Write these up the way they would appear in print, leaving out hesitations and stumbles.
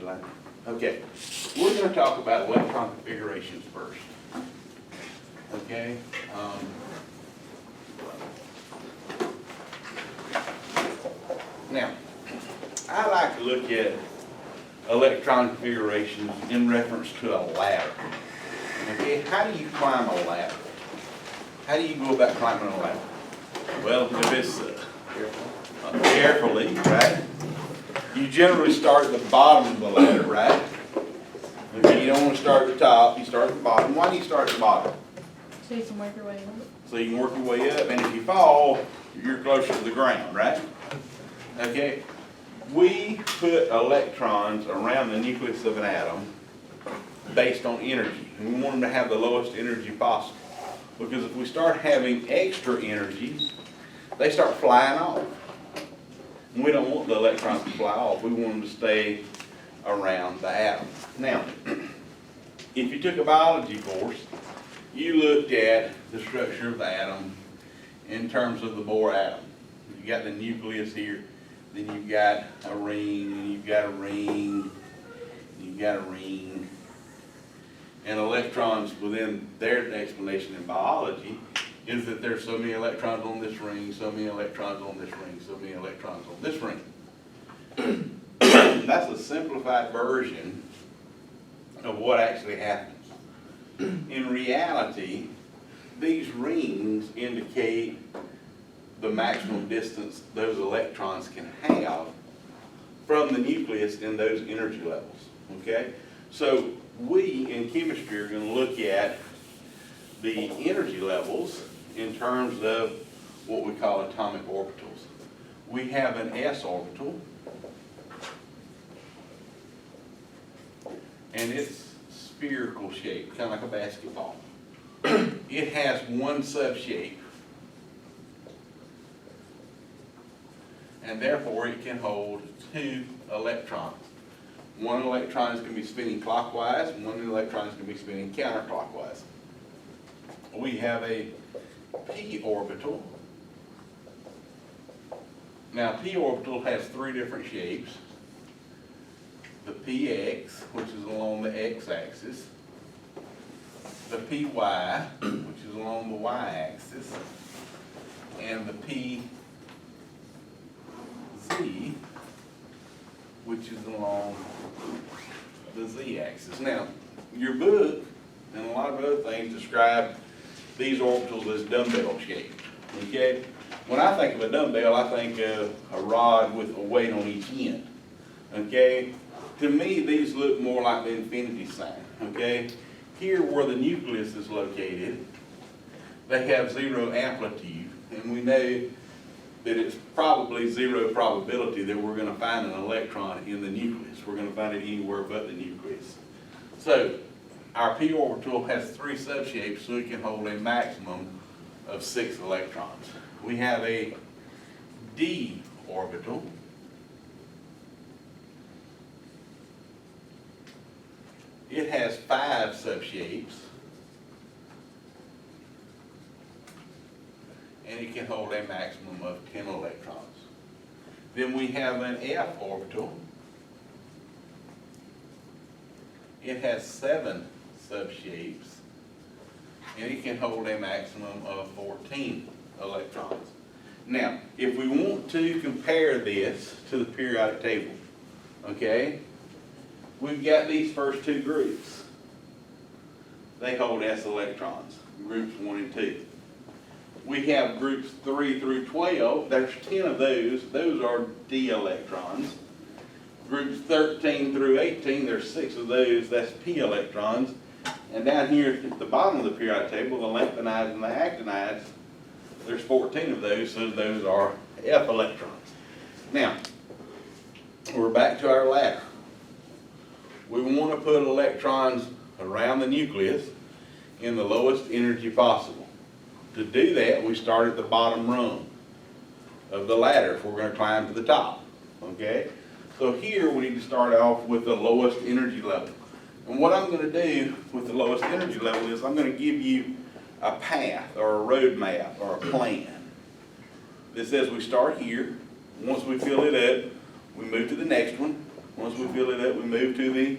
line. Okay, we're going to talk about electron configurations first. Okay. Now, I like to look at electron configurations in reference to a ladder. Okay, how do you climb a ladder? How do you go about climbing a ladder? Well, if it's carefully, right? You generally start at the bottom of the ladder, right? Okay, you don't want to start at the top, you start at the bottom. Why do you start at the bottom? So you can work your way up. So you can work your way up, and if you fall, you're closer to the ground, right? Okay, we put electrons around the nucleus of an atom based on energy, and we want them to have the lowest energy possible. Because if we start having extra energy, they start flying off. And we don't want the electrons to fly off, we want them to stay around the atom. Now, if you took a biology course, you looked at the structure of the atom in terms of the Bohr atom. You got the nucleus here, then you've got a ring, and you've got a ring, and you've got a ring. And electrons within their explanation in biology is that there's so many electrons on this ring, so many electrons on this ring, so many electrons on this ring. That's a simplified version of what actually happens. In reality, these rings indicate the maximum distance those electrons can have from the nucleus in those energy levels, okay? So we in chemistry are going to look at the energy levels in terms of what we call atomic orbitals. We have an s orbital, and it's spherical shape, kind of like a basketball. It has one subshape, and therefore it can hold 2 electrons. One electron is going to be spinning clockwise, and one electron is going to be spinning counterclockwise. We have a p orbital. Now, p orbital has 3 different shapes. The px, which is along the x-axis, the py, which is along the y-axis, and the pz, which is along the z-axis. Now, your book and a lot of other things describe these orbitals as dumbbell shaped. Okay? When I think of a dumbbell, I think of a rod with a weight on each end. Okay? To me, these look more like the infinity sign. Okay? Here where the nucleus is located, they have 0 amplitude, and we know that it's probably 0 probability that we're going to find an electron in the nucleus. We're going to find it anywhere but the nucleus. So our p orbital has 3 subshapes, so it can hold a maximum of 6 electrons. We have a d orbital. It has 5 subshapes, and it can hold a maximum of 10 electrons. Then we have an f orbital. It has 7 subshapes, and it can hold a maximum of 14 electrons. Now, if we want to compare this to the periodic table, okay, we've got these first 2 groups. They hold s electrons, groups 1 and 2. We have groups 3 through 12. There's 10 of those. Those are d electrons. Groups 13 through 18, there's 6 of those. That's p electrons. And down here at the bottom of the periodic table, the lanthanides and the actinides, there's 14 of those, so those are f electrons. Now, we're back to our ladder. We want to put electrons around the nucleus in the lowest energy possible. To do that, we start at the bottom rung of the ladder if we're going to climb to the top. Okay? So here we need to start off with the lowest energy level. And what I'm going to do with the lowest energy level is I'm going to give you a path or a road map or a plan. This says we start here. Once we fill it up, we move to the next one. Once we fill it up, we move to the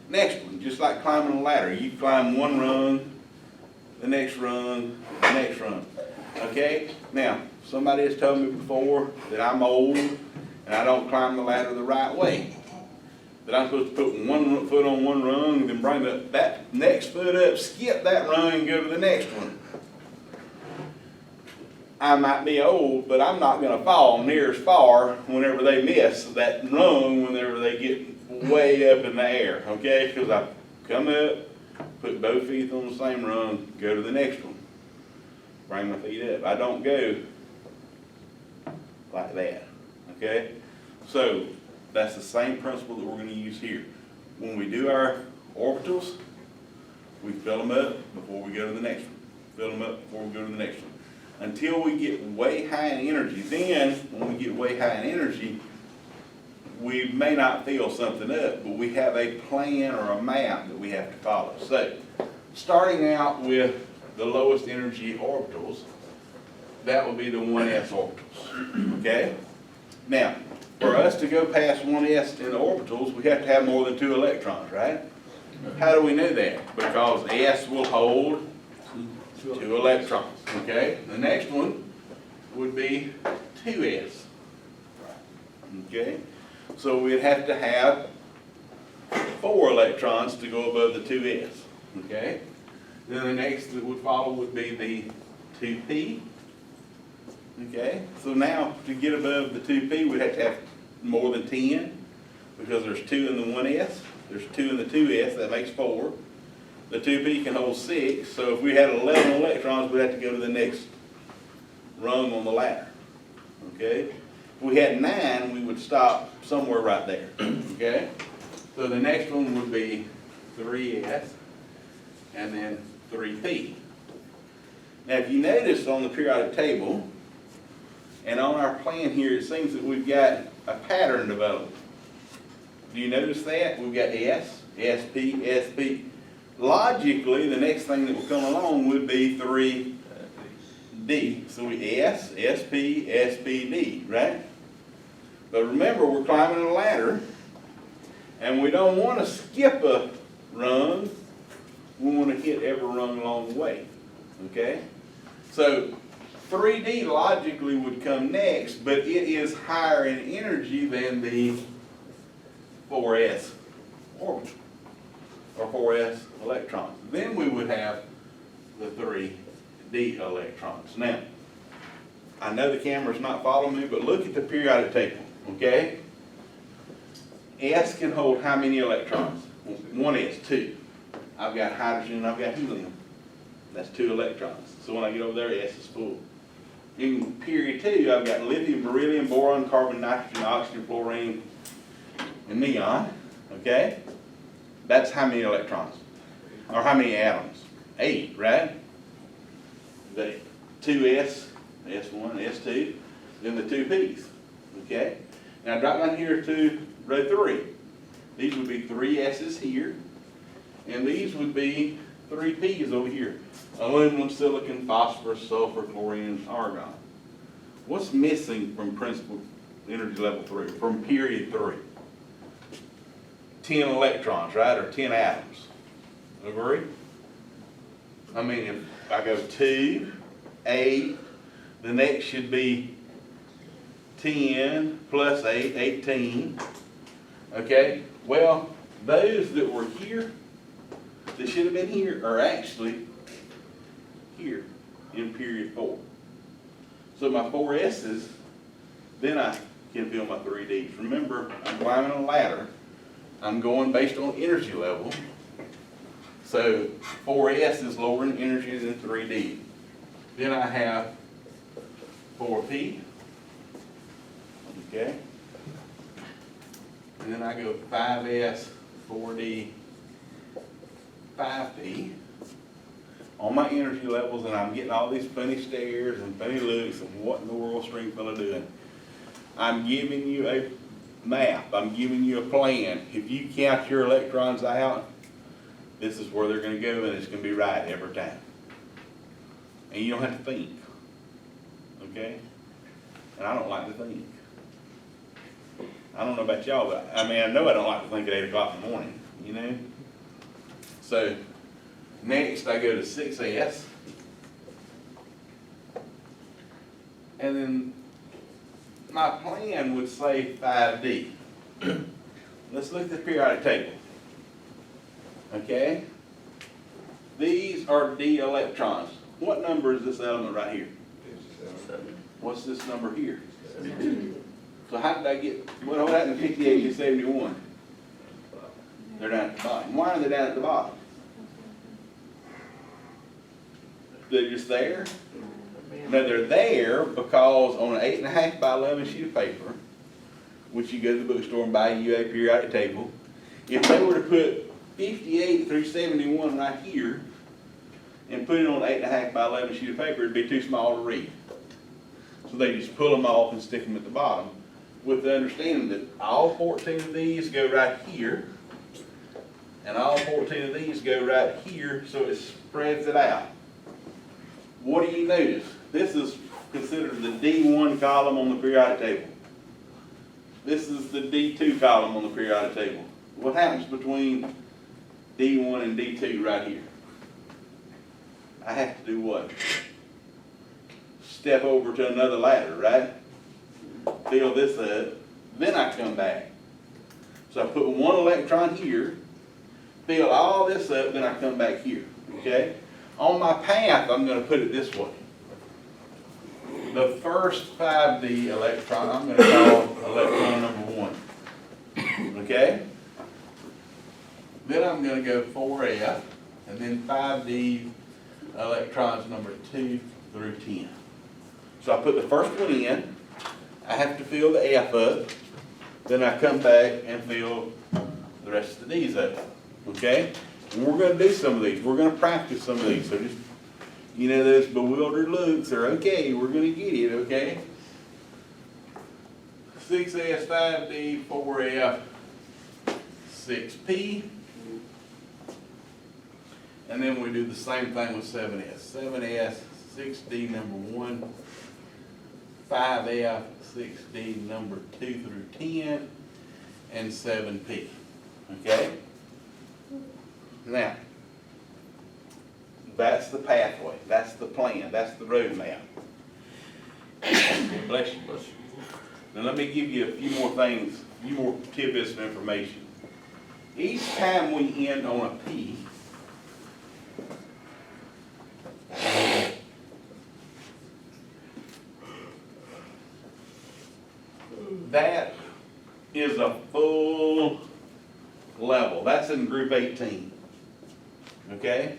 next one, just like climbing a ladder. You climb one rung, the next rung, the next rung. Okay? Now, somebody has told me before that I'm old and I don't climb the ladder the right way. That I'm supposed to put one foot on one rung, then bring that next foot up, skip that rung, and go to the next one. I might be old, but I'm not going to fall near as far whenever they miss that rung, whenever they get way up in the air, okay? Because I come up, put both feet on the same rung, go to the next one, bring my feet up. I don't go like that, okay? So that's the same principle that we're going to use here. When we do our orbitals, we fill them up before we go to the next one. Fill them up before we go to the next one. Until we get way high in energy. Then, when we get way high in energy, we may not fill something up, but we have a plan or a map that we have to follow. So, starting out with the lowest energy orbitals, that would be the 1s orbitals, okay? Now, for us to go past 1s in the orbitals, we have to have more than 2 electrons, right? How do we know that? Because s will hold 2 electrons, okay? The next one would be 2s, okay? So we'd have to have 4 electrons to go above the 2s, okay? Then the next that would follow would be the 2p, okay? So now to get above the 2p, we'd have to have more than 10 because there's 2 in the 1s, there's 2 in the 2s, that makes 4. The 2p can hold 6, so if we had 11 electrons, we'd have to go to the next rung on the ladder, okay? If we had 9, we would stop somewhere right there, okay? So the next one would be 3s, and then 3p. Now if you notice on the periodic table, and on our plan here, it seems that we've got a pattern developed. Do you notice that? We've got S, SP, SP. Logically, the next thing that will come along would be 3D. So we S, SP, SPD, right? But remember, we're climbing a ladder, and we don't want to skip a rung. We want to hit every rung along the way, okay? So 3D logically would come next, but it is higher in energy than the 4s orbital, or 4s electrons. Then we would have the 3d electrons. Now, I know the camera's not following me, but look at the periodic table, okay? S can hold how many electrons? 1s, 2. I've got hydrogen, I've got helium. That's 2 electrons. So when I get over there, S is full. In period 2, I've got lithium, beryllium, boron, carbon, nitrogen, oxygen, fluorine, and neon, okay? That's how many electrons, or how many atoms? 8, right? The 2s, S1, S2, then the 2p's, okay? Now drop down here to row 3. These would be 3 s's here, and these would be 3 p's over here. Aluminum, silicon, phosphorus, sulfur, chlorine, argon. What's missing from principal energy level 3, from period 3? 10 electrons, right, or 10 atoms. Agree? I mean, if I go 2, 8, the next should be 10 plus 8, 18. Okay? Well, those that were here, that should have been here, are actually here in period 4. So my 4s's, then I can fill my 3Ds. Remember, I'm climbing a ladder. I'm going based on energy level. So 4s is lower in energy than 3D. Then I have 4p. Okay? And then I go 5s, 4d, 5p on my energy levels, and I'm getting all these funny stares and funny looks and what in the world Stringfellow doing. I'm giving you a map. I'm giving you a plan. If you count your electrons out, this is where they're going to go, and it's going to be right every time. And you don't have to think. Okay? And I don't like to think. I don't know about y'all, but I mean, I know I don't like to think at 8 o'clock in the morning, you know? So next I go to 6S. And then my plan would say 5D. Let's look at the periodic table. Okay? These are D electrons. What number is this element right here? What's this number here? So how did I get, what happened to 58 to 71? They're down at the bottom. Why are they down at the bottom? They're just there? No, they're there because on an 8.5 by 11 sheet of paper, which you go to the bookstore and buy you a periodic table, if they were to put 58 through 71 right here and put it on an 8.5 by 11 sheet of paper, it'd be too small to read. So they just pull them off and stick them at the bottom with the understanding that all 14 of these go right here and all 14 of these go right here, so it spreads it out. What do you notice? This is considered the D1 column on the periodic table. This is the D2 column on the periodic table. What happens between D1 and D2 right here? I have to do what? Step over to another ladder, right? Fill this up, then I come back. So I put one electron here, fill all this up, then I come back here, okay? On my path, I'm going to put it this way. The first 5D electron, I'm going to call electron number 1, okay? Then I'm going to go 4F, and then 5D electrons number 2 through 10. So I put the first one in, I have to fill the F up, then I come back and fill the rest of these up, okay? And we're going to do some of these. We're going to practice some of these. So just, you know, those bewildered looks are okay. We're going to get it, okay? 6S, 5D, 4F, 6P. And then we do the same thing with 7S. 7S, 6D number 1, 5F, 6D number 2 through 10, and 7P. Okay? Now, that's the pathway, that's the plan, that's the roadmap. Bless you. Now let me give you a few more things, a few more tidbits of information. Each time we end on a P, that is a full level. That's in group 18. Okay?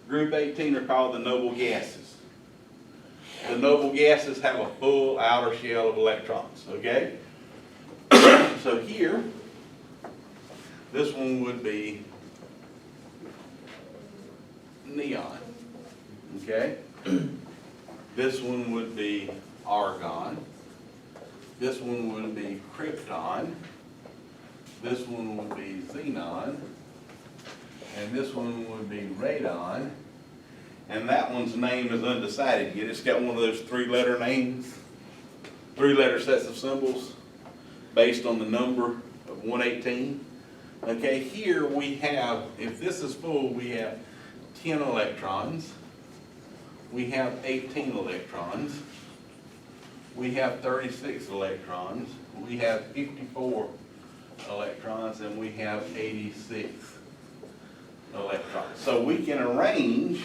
Group 18 are called the noble gases. The noble gases have a full outer shell of electrons. Okay? So here, this one would be neon. Okay? This one would be argon. This one would be krypton. This one would be xenon. And this one would be radon. And that one's name is undecided yet. It's got one of those 3-letter names, 3-letter sets of symbols based on the number of 118. Okay, here we have, if this is full, we have 10 electrons. We have 18 electrons. We have 36 electrons. We have 54 electrons, and we have 86 electrons. So we can arrange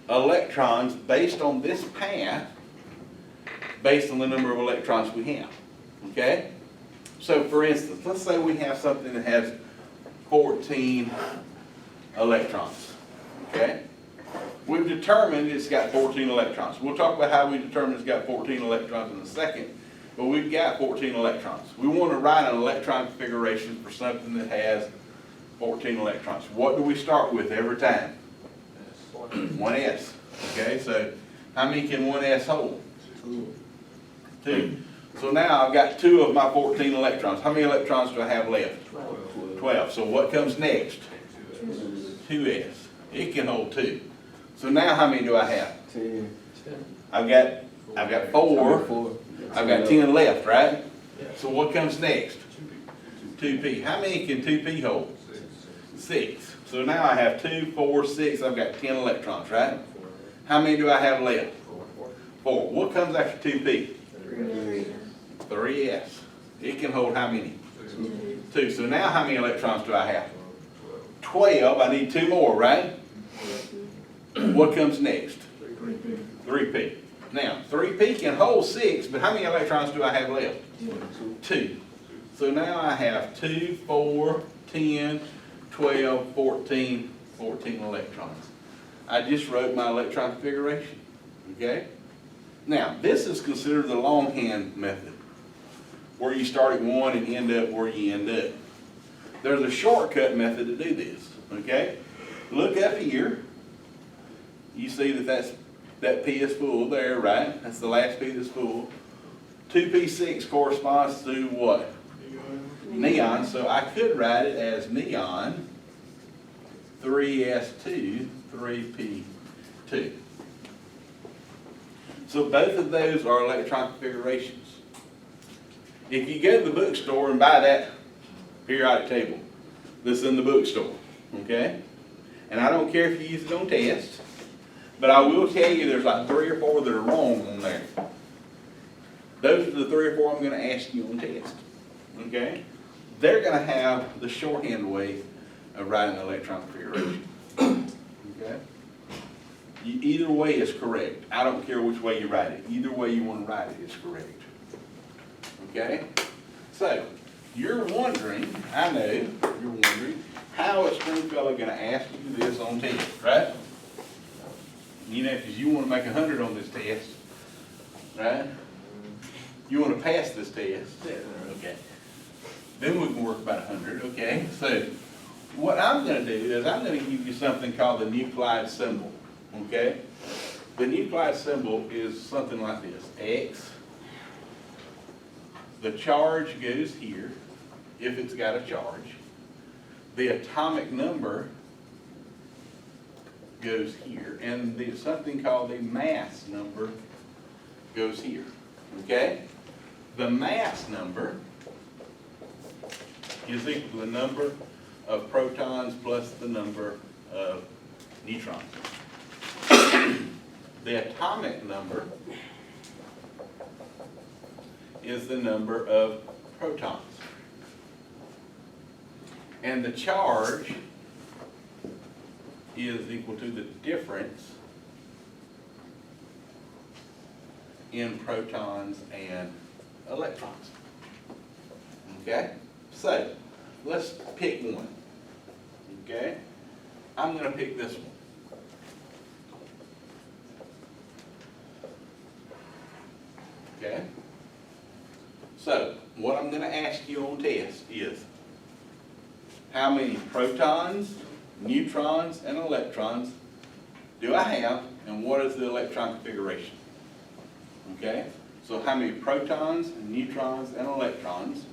electrons based on this path, based on the number of electrons we have. Okay? So for instance, let's say we have something that has 14 electrons. Okay? We've determined it's got 14 electrons. We'll talk about how we determine it's got 14 electrons in a second, but we've got 14 electrons. We want to write an electron configuration for something that has 14 electrons. What do we start with every time? 1s. Okay, so how many can 1s hold? 2. So now I've got 2 of my 14 electrons. How many electrons do I have left? 12. So what comes next? 2s. It can hold 2. So now how many do I have? 10. I've got 4. I've got 10 left, right? So what comes next? 2p. How many can 2p hold? 6. So now I have 2, 4, 6. I've got 10 electrons, right? How many do I have left? 4. What comes after 2p? 3s. It can hold how many? 2. So now how many electrons do I have? 12. I need 2 more, right? What comes next? 3p. Now, 3p can hold 6, but how many electrons do I have left? 2. So now I have 2, 4, 10, 12, 14 electrons. I just wrote my electron configuration, okay? Now, this is considered the longhand method, where you start at 1 and end up where you end up. There's a shortcut method to do this, okay? Look up here. You see that P is full there, right? That's the last P that's full. 2p6 corresponds to what? Neon. So I could write it as neon 3s2, 3p2. So both of those are electron configurations. If you go to the bookstore and buy that periodic table that's in the bookstore, okay? And I don't care if you use it on test, but I will tell you there's like 3 or 4 that are wrong on there. Those are the 3 or 4 I'm going to ask you on test, okay? They're going to have the shorthand way of writing the electron configuration, okay? Either way is correct. I don't care which way you write it. Either way you want to write it is correct, okay? So, you're wondering, I know, you're wondering, how is Stringfellow going to ask you this on test, right? You know, because you want to make 100 on this test, right? You want to pass this test, okay? Then we can work about 100, okay? So, what I'm going to do is I'm going to give you something called the nuclide symbol, okay? The nuclide symbol is something like this, X. The charge goes here, if it's got a charge. The atomic number goes here, and something called the mass number goes here, okay? The mass number is equal to the number of protons plus the number of neutrons. The atomic number is the number of protons. And the charge is equal to the difference in protons and electrons. Okay? So, let's pick one. Okay? I'm going to pick this one. Okay? So, what I'm going to ask you on test is how many protons, neutrons, and electrons do I have, and what is the electron configuration? Okay? So how many protons, neutrons, and electrons,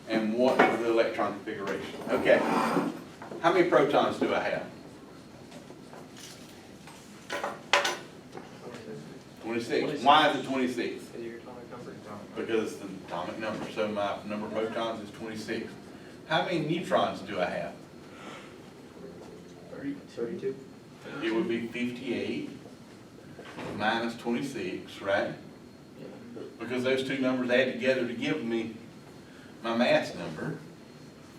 and what is the electron configuration? Okay. How many protons do I have? 26. Why is it 26? Because it's the atomic number. So my number of protons is 26. How many neutrons do I have? 32. It would be 58 minus 26, right? Because those two numbers add together to give me my mass number,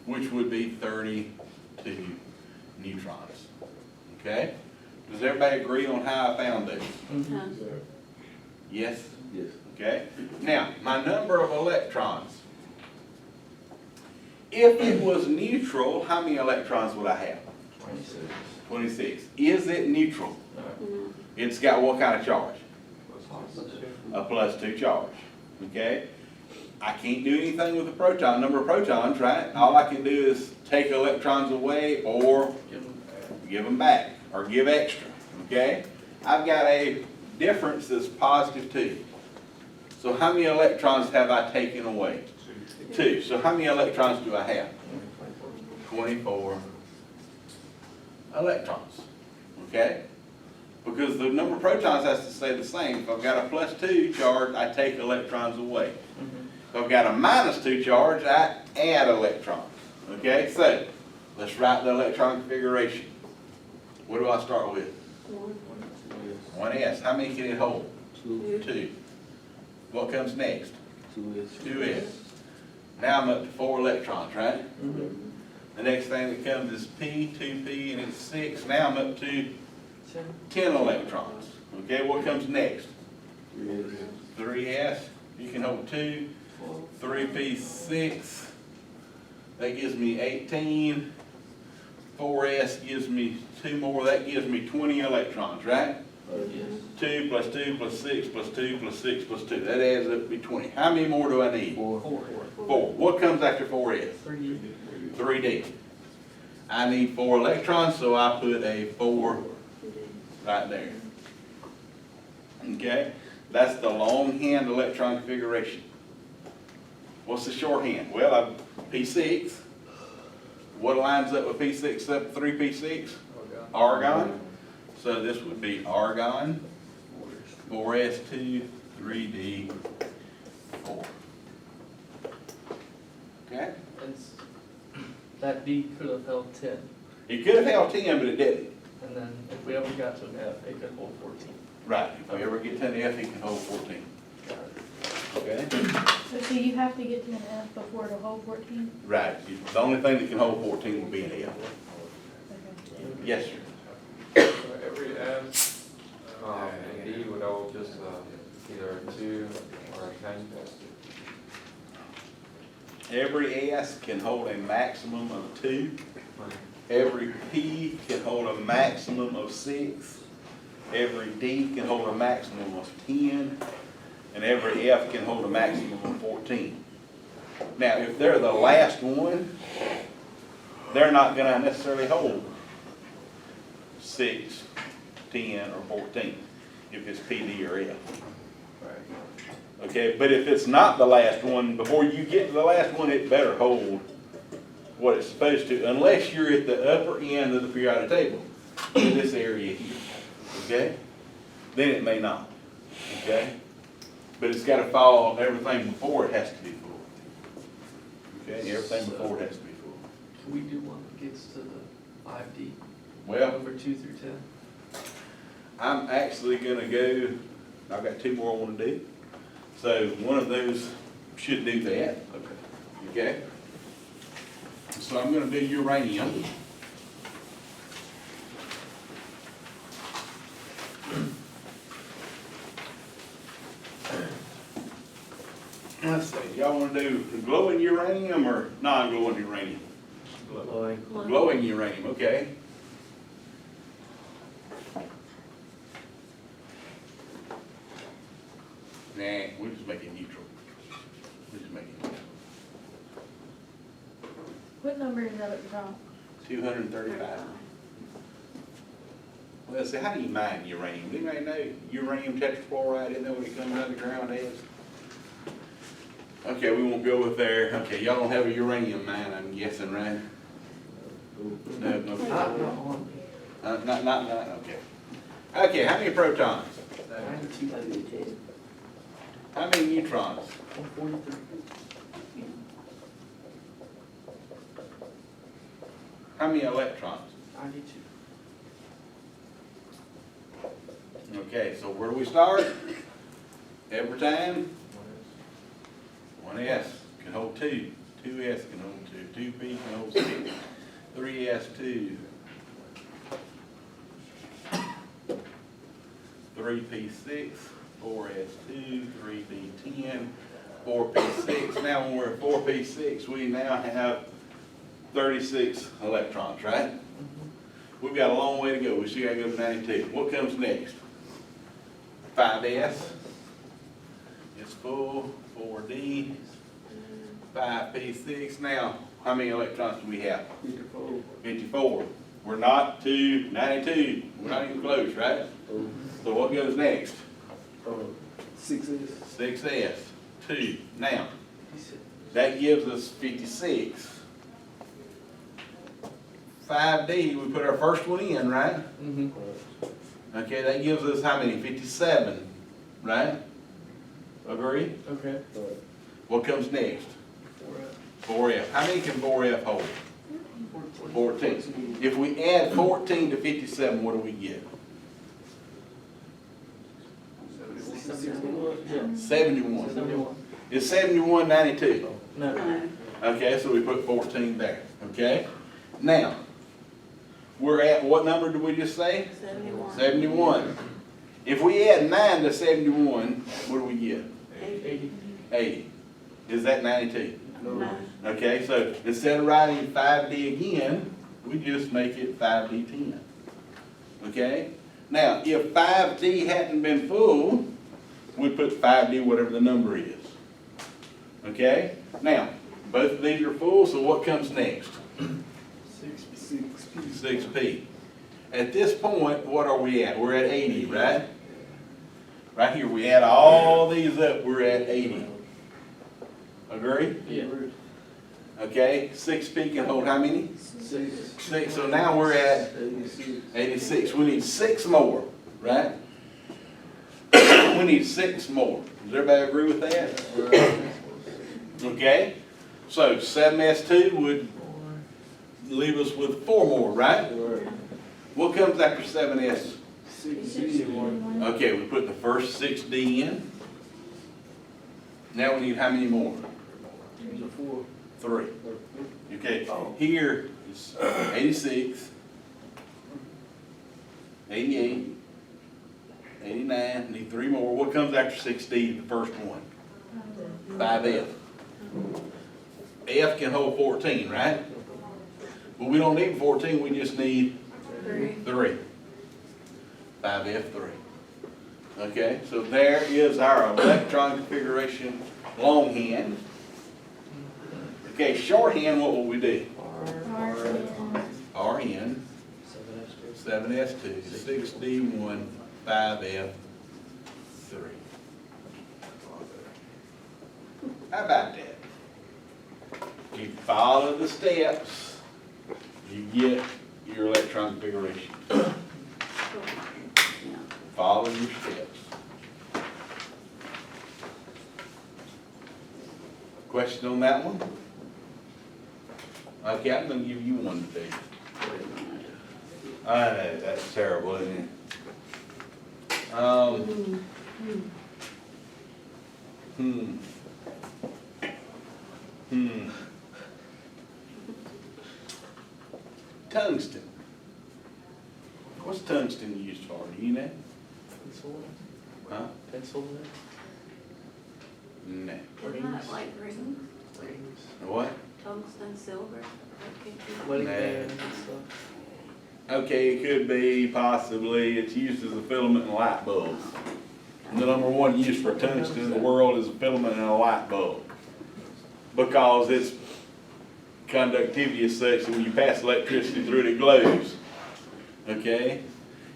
which would be 32 neutrons. Okay? Does everybody agree on how I found those? Yes? Yes. Okay? Now, my number of electrons. If it was neutral, how many electrons would I have? 26. 26. Is it neutral? No. It's got what kind of charge? Plus 2. A +2 charge. Okay? I can't do anything with the proton, number of protons, right? All I can do is take electrons away or give them back or give extra. Okay? I've got a difference that's +2. So how many electrons have I taken away? 2. So how many electrons do I have? 24 electrons. Okay? Because the number of protons has to stay the same. If I've got a +2 charge, I take electrons away. If I've got a -2 charge, I add electrons. Okay, so let's write the electron configuration. What do I start with? 1s. How many can it hold? 2. What comes next? 2s. Now I'm up to 4 electrons, right? The next thing that comes is P, 2P, and it's 6. Now I'm up to 10 electrons. Okay, what comes next? 3s. You can hold 2. 3P, 6. That gives me 18. 4s gives me 2 more. That gives me 20 electrons, right? 2 plus 2 plus 6 plus 2 plus 6 plus 2. That adds up to be 20. How many more do I need? 4. What comes after 4s? 3d. I need 4 electrons, so I put a 4 right there. Okay? That's the longhand electron configuration. What's the shorthand? Well, P6. What lines up with P6 except 3P6? Argon. So this would be argon, 4s2, 3d, 4. Okay? That D could have held 10, It could have held 10, but it didn't. and then if we ever got to an F, it could hold 14. Right. If we ever get to an F, it can hold 14. Got it. Okay? So you have to get to an F before it'll hold 14? Right. The only thing that can hold 14 will be an F. Okay. Yes, sir. So every S, and D would hold just either 2 or 10. Every S can hold a maximum of 2. Every P can hold a maximum of 6. Every D can hold a maximum of 10. And every F can hold a maximum of 14. Now, if they're the last one, they're not going to necessarily hold 6, 10, or 14 if it's P, D, or F. Okay, but if it's not the last one, before you get to the last one, it better hold what it's supposed to, unless you're at the upper end of the periodic table, in this area here, okay? Then it may not, okay? But it's got to fall, everything before it has to be full. Okay, everything before it has to be full. Can we do one that gets to the 5D? Well, Over 2 through 10? I'm actually gonna go, I've got 2 more I wanna do. So one of those should do that. Okay? So I'm gonna do uranium. Let's see, y'all wanna do glowing uranium or non-glowing uranium? Glowing uranium, okay. Nah, we'll just make it neutral. We'll just make it neutral. What number is that at the top? 235. Well, see, how do you mine uranium? Do anybody know uranium tetrafluoride? Isn't that what it comes out of the ground as? Okay, we won't go with there. Okay, y'all don't have a uranium mine, I'm guessing, right? No, no. Not, okay. Okay, how many protons? 92. How many neutrons? 143. How many electrons? 92. Okay, so where do we start? Every time? 1s can hold 2. 2s can hold 2. 2p can hold 6. 3s 2. 3p 6. 4s 2. 3p 10. 4p 6. Now when we're at 4p 6, we now have 36 electrons, right? We've got a long way to go. We still got to go to 92. What comes next? 5s. It's full. 4d. 5p6. Now, how many electrons do we have? 54. We're not to 92. We're not even close, right? So what goes next? 6s. 6s. 2. Now, that gives us 56. 5d, we put our first one in, right? Mm-hmm. Okay, that gives us how many? 57, right? Agree? Okay. What comes next? 4F. How many can 4F hold? 14. If we add 14 to 57, what do we get? 71. 71. Is 71 92? No. Okay, so we put 14 there, okay? Now, we're at, what number did we just say? 71. 71. If we add 9 to 71, what do we get? 80. 80. Is that 92? No. Okay, so instead of writing 5D again, we just make it 5D10. Okay? Now, if 5D hadn't been full, we'd put 5D whatever the number is. Okay? Now, both of these are full, so what comes next? 6P. At this point, what are we at? We're at 80, right? Right here, we add all these up, we're at 80. Agree? Yeah. Okay, 6P can hold how many? 6. So now we're at 86. We need 6 more, right? We need 6 more. Does everybody agree with that? Okay, so 7S2 would leave us with 4 more, right? What comes after 7S? Okay, we put the first 6D in. Now we need how many more? 3. Okay, here is 86, 88, 89, need 3 more. What comes after 6D, the first one? 5F. F can hold 14, right? But we don't need 14, we just need 3. 5F3. Okay, so there is our electron configuration longhand. Okay, shorthand, what will we do? RN, 7S2, 6D1, 5F3. How about that? You follow the steps, you get your electron configuration. Follow your steps. Question on that one? Okay, I'm gonna give you one today. I know, that's terrible, isn't it? Tungsten. What's tungsten used for? Do you know? Pencil. Huh? Pencil. No. Isn't that like rings? Rings. What? Tungsten, silver? Wedding Nah. bands and stuff. Okay, it could be, possibly, it's used as a filament in light bulbs. The number one use for tungsten in the world is a filament in a light bulb. Because its conductivity is such that when you pass electricity through it, it glows. Okay?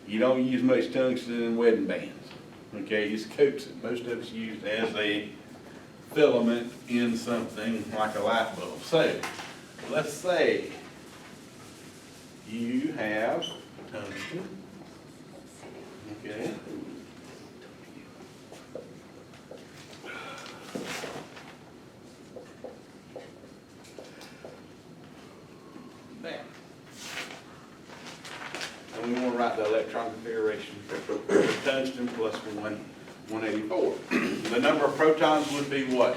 You don't use much tungsten in wedding bands. Okay, it just coats it. Most of it's used as a filament in something like a light bulb. So, let's say you have tungsten. Okay. There. And we want to write the electron configuration for tungsten plus 184. The number of protons would be what?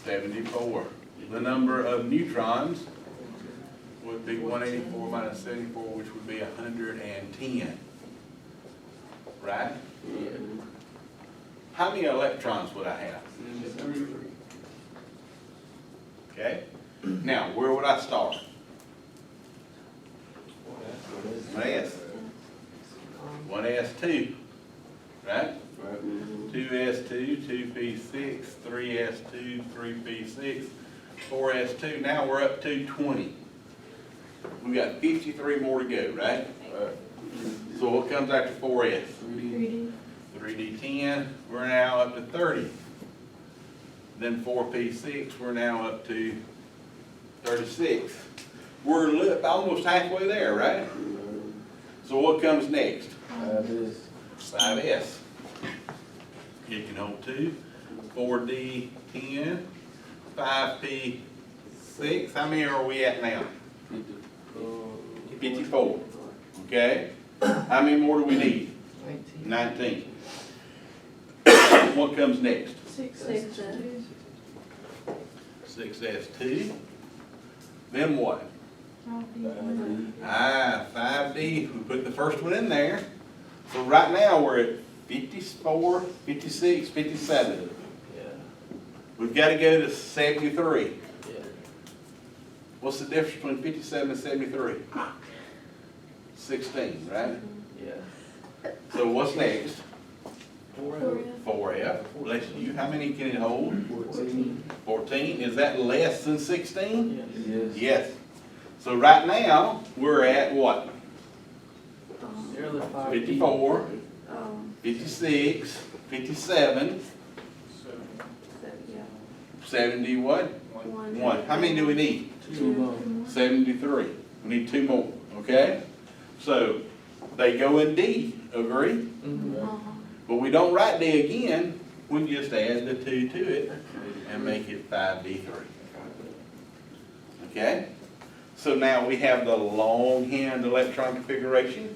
74. The number of neutrons would be 184 minus 74, which would be 110. Right? Yeah. How many electrons would I have? Okay? Now, where would I start? 1s. 1s2. Right? 2s2, 2p6, 3s2, 3p6, 4s2. Now we're up to 20. We got 53 more to go, right? So what comes after 4s? 3D. 3d10, we're now up to 30. Then 4p6, we're now up to 36. We're almost halfway there, right? So what comes next? 5s. It can hold 2. 4D10, 5P6. How many are we at now? 54. Okay? How many more do we need? 19. What comes next? 6S2. 6S2. Then what? 5D1. 5D. We put the first one in there. So right now we're at 54, 56, 57. Yeah, We've got to go to 73. yeah. What's the difference between 57 and 73? 16, right? Yeah. So what's next? 4F. 4F. Bless you. How many can it hold? 14. 14. Is that less than 16? Yes. Yes. Yes. So right now, we're at what? Nearly 5D. 54, Oh, 56, 57, yeah. 70 what? One. How many do we need? Two more. 73. We need 2 more, okay? So they go in D, agree? Mhm. But we don't write D again, we just add the 2 to it and make it 5D3. Okay? So now we have the longhand electron configuration.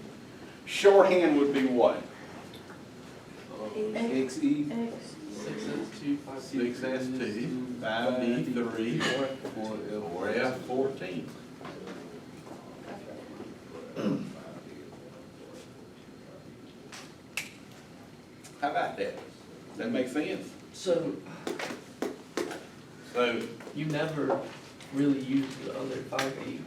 Shorthand would be what? XE. X. 6S2, 6S2, 5D3, 4F14. How about that? Does that make sense? So So, you never really use the other 5D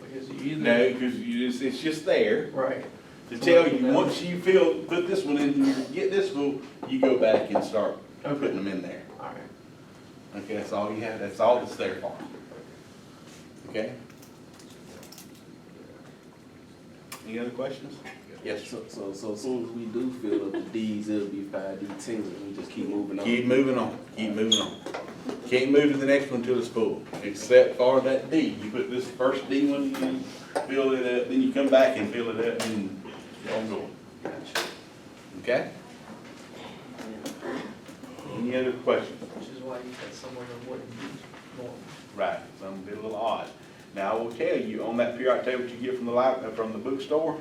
because you either. no, because it's just there Right. to tell you, once you put this one in, you get this one, you go back and start putting them in there. All right. Okay, that's all you have, that's all that's there for. Okay? Any other questions? Yes, sir. So as soon as we do fill up the D's, it'll be 5D10, and we just keep moving on. Keep moving on, keep moving on. Can't move to the next one until it's full, except for that D. You put this first D one in, fill it up, then you come back and fill it up and keep on going. Okay? Any other questions? Which is why you had someone that wouldn't use more. Right, some be a little odd. Now, I will tell you, on that periodic table that you get from the bookstore,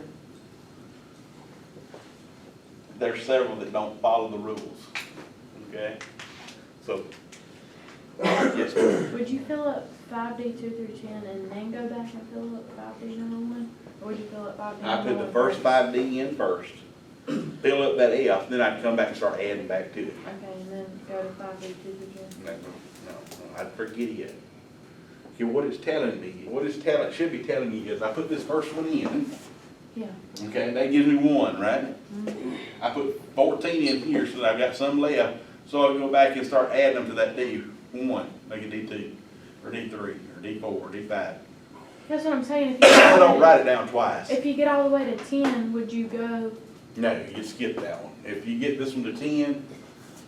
there's several that don't follow the rules, okay? So, yes, ma'am. Would you fill up 5D2 through 10 and then go back and fill up 5D number 1? Or would you fill up 5D I number put 1 the first 5D in first, fill up that F, then I'd come back and start adding back to it. Okay, and then go to 5D2 through 10. No, I'd forget it. Okay, what it's telling me, it should be telling you is, I put this first one in, Yeah. okay, that gives me 1, right? I put 14 in here so that I've got some left, so I'll go back and start adding them to that D1, make it D2, or D3, or D4, or D5. That's what I'm saying. If you, I don't write it down twice. if you get all the way to 10, would you go No, you skip that one. If you get this one to 10,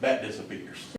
that disappears.